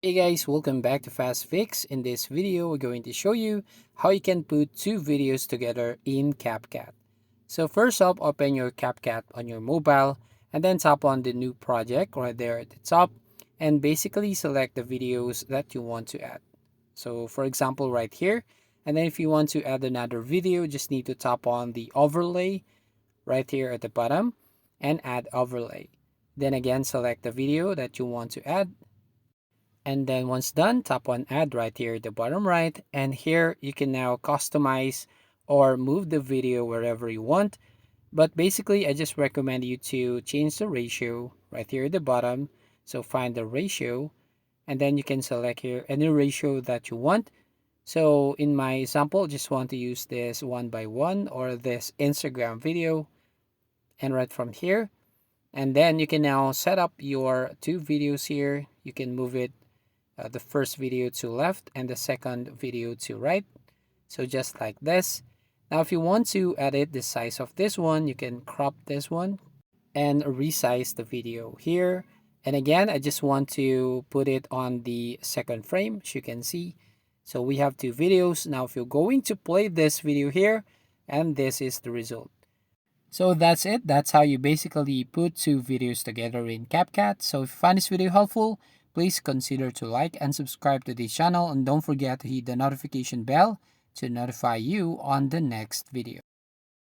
Hey guys, welcome back to Fast Fix. In this video, we're going to show you how you can put two videos together in CapCut. So first up, open your CapCut on your mobile and then tap on the new project right there at the top and basically select the videos that you want to add. So for example, right here, and then if you want to add another video, just need to tap on the overlay right here at the bottom and add overlay. Then again, select the video that you want to add, and then once done, tap on add right here at the bottom right. And here you can now customize or move the video wherever you want. But basically, I just recommend you to change the ratio right here at the bottom. So find the ratio and then you can select here any ratio that you want. So in my example, just want to use this 1:1 or this Instagram video, and right from here. And then you can now set up your two videos here. You can move it, the first video to left and the second video to right. So just like this. Now if you want to edit the size of this one, you can crop this one and resize the video here. And again, I just want to put it on the second frame, as you can see. So we have two videos. Now if you're going to play this video here, and this is the result. So that's it. That's how you basically put two videos together in CapCut. So if you find this video helpful, please consider to like and subscribe to this channel, and don't forget to hit the notification bell to notify you on the next video.